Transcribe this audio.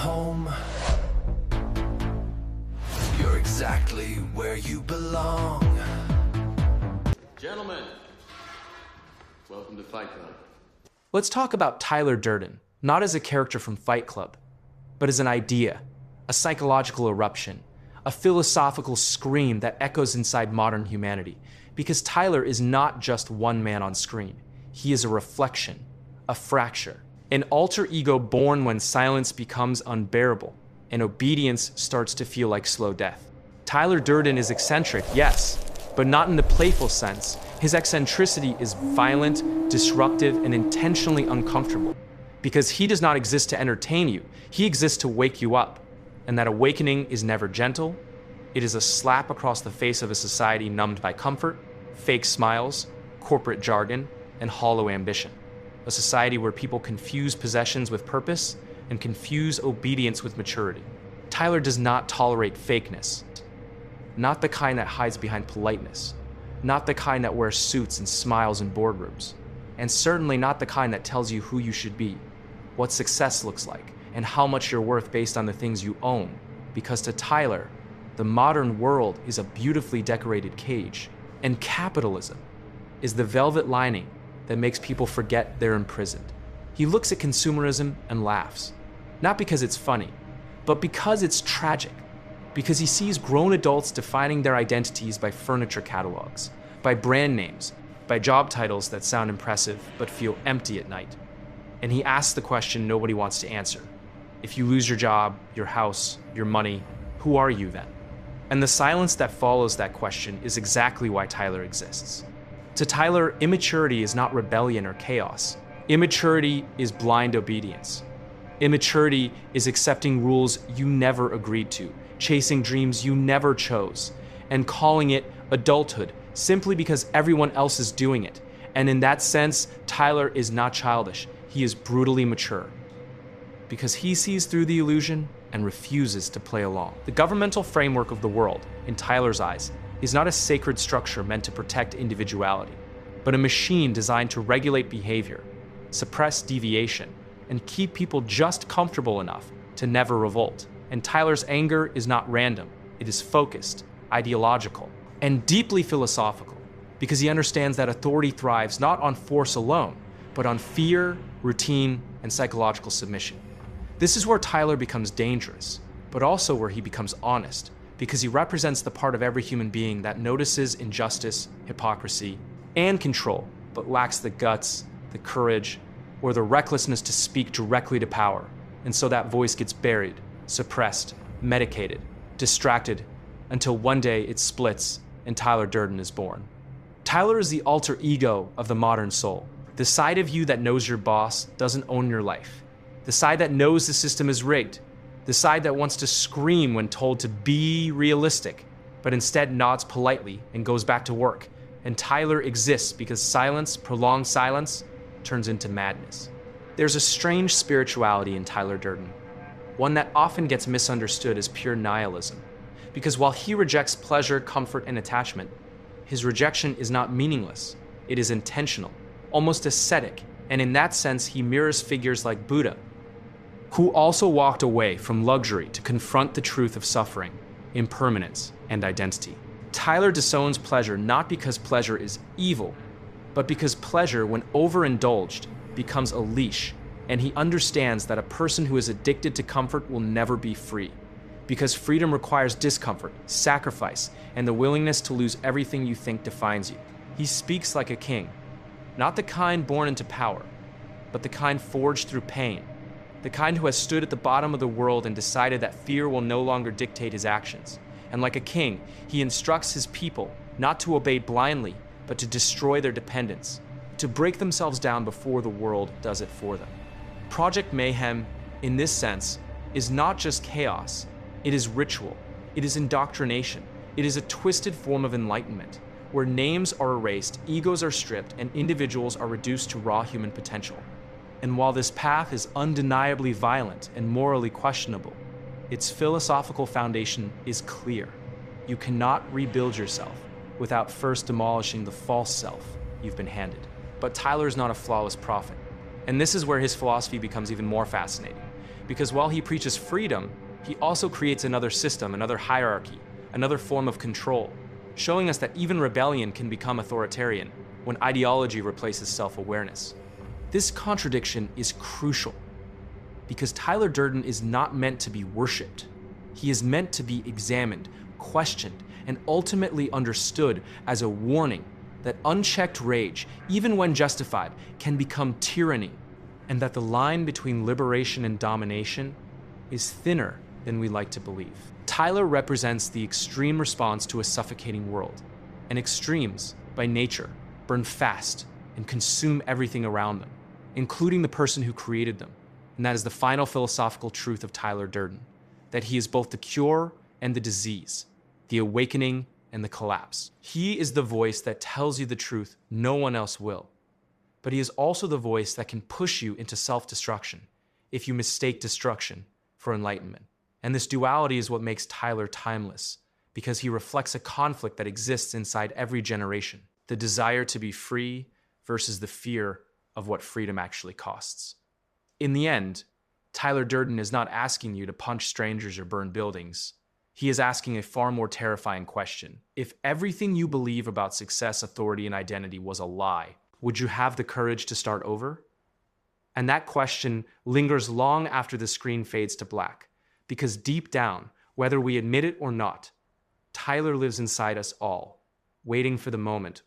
home. You're exactly where you belong. Gentlemen, welcome to Fight Club. Let's talk about Tyler Durden, not as a character from Fight Club, but as an idea, a psychological eruption, a philosophical scream that echoes inside modern humanity. Because Tyler is not just one man on screen. He is a reflection, a fracture, an alter ego born when silence becomes unbearable and obedience starts to feel like slow death. Tyler Durden is eccentric, yes, but not in the playful sense. His eccentricity is violent, disruptive, and intentionally uncomfortable. Because he does not exist to entertain you, he exists to wake you up. And that awakening is never gentle. It is a slap across the face of a society numbed by comfort, fake smiles, corporate jargon, and hollow ambition. A society where people confuse possessions with purpose and confuse obedience with maturity. Tyler does not tolerate fakeness. Not the kind that hides behind politeness. Not the kind that wears suits and smiles in boardrooms. And certainly not the kind that tells you who you should be, what success looks like, and how much you're worth based on the things you own. Because to Tyler, the modern world is a beautifully decorated cage, and capitalism is the velvet lining that makes people forget they're imprisoned. He looks at consumerism and laughs, not because it's funny, but because it's tragic, because he sees grown adults defining their identities by furniture catalogs, by brand names, by job titles that sound impressive but feel empty at night. And he asks the question nobody wants to answer. If you lose your job, your house, your money, who are you then? And the silence that follows that question is exactly why Tyler exists. To Tyler, immaturity is not rebellion or chaos. Immaturity is blind obedience. Immaturity is accepting rules you never agreed to, chasing dreams you never chose, and calling it adulthood simply because everyone else is doing it. And in that sense, Tyler is not childish. He is brutally mature. Because he sees through the illusion and refuses to play along. The governmental framework of the world, in Tyler's eyes, is not a sacred structure meant to protect individuality, but a machine designed to regulate behavior, suppress deviation, and keep people just comfortable enough to never revolt. And Tyler's anger is not random. It is focused, ideological, and deeply philosophical, because he understands that authority thrives not on force alone, but on fear, routine, and psychological submission. This is where Tyler becomes dangerous, but also where he becomes honest, because he represents the part of every human being that notices injustice, hypocrisy, and control, but lacks the guts, the courage, or the recklessness to speak directly to power. And so that voice gets buried, suppressed, medicated, distracted, until one day it splits and Tyler Durden is born. Tyler is the alter ego of the modern soul, the side of you that knows your boss doesn't own your life. The side that knows the system is rigged. The side that wants to scream when told to be realistic, but instead nods politely and goes back to work. And Tyler exists because silence, prolonged silence, turns into madness. There's a strange spirituality in Tyler Durden, one that often gets misunderstood as pure nihilism. Because while he rejects pleasure, comfort, and attachment, his rejection is not meaningless. It is intentional, almost ascetic, and in that sense, he mirrors figures like Buddha, who also walked away from luxury to confront the truth of suffering, impermanence, and identity. Tyler disowns pleasure not because pleasure is evil, but because pleasure, when overindulged, becomes a leash, and he understands that a person who is addicted to comfort will never be free, because freedom requires discomfort, sacrifice, and the willingness to lose everything you think defines you. He speaks like a king, not the kind born into power, but the kind forged through pain, the kind who has stood at the bottom of the world and decided that fear will no longer dictate his actions. And like a king, he instructs his people not to obey blindly, but to destroy their dependence, to break themselves down before the world does it for them. Project Mayhem, in this sense, is not just chaos. It is ritual. It is indoctrination. It is a twisted form of enlightenment, where names are erased, egos are stripped, and individuals are reduced to raw human potential. And while this path is undeniably violent and morally questionable, its philosophical foundation is clear. You cannot rebuild yourself without first demolishing the false self you've been handed. But Tyler is not a flawless prophet. And this is where his philosophy becomes even more fascinating. Because while he preaches freedom, he also creates another system, another hierarchy, another form of control, showing us that even rebellion can become authoritarian when ideology replaces self-awareness. This contradiction is crucial because Tyler Durden is not meant to be worshipped. He is meant to be examined, questioned, and ultimately understood as a warning that unchecked rage, even when justified, can become tyranny, and that the line between liberation and domination is thinner than we like to believe. Tyler represents the extreme response to a suffocating world, and extremes, by nature, burn fast and consume everything around them, including the person who created them. And that is the final philosophical truth of Tyler Durden, that he is both the cure and the disease, the awakening and the collapse. He is the voice that tells you the truth no one else will, but he is also the voice that can push you into self-destruction if you mistake destruction for enlightenment. And this duality is what makes Tyler timeless, because he reflects a conflict that exists inside every generation, the desire to be free versus the fear of what freedom actually costs. In the end, Tyler Durden is not asking you to punch strangers or burn buildings. He is asking a far more terrifying question. If everything you believe about success, authority, and identity was a lie, would you have the courage to start over? And that question lingers long after the screen fades to black, because deep down, whether we admit it or not, Tyler lives inside us all, waiting for the moment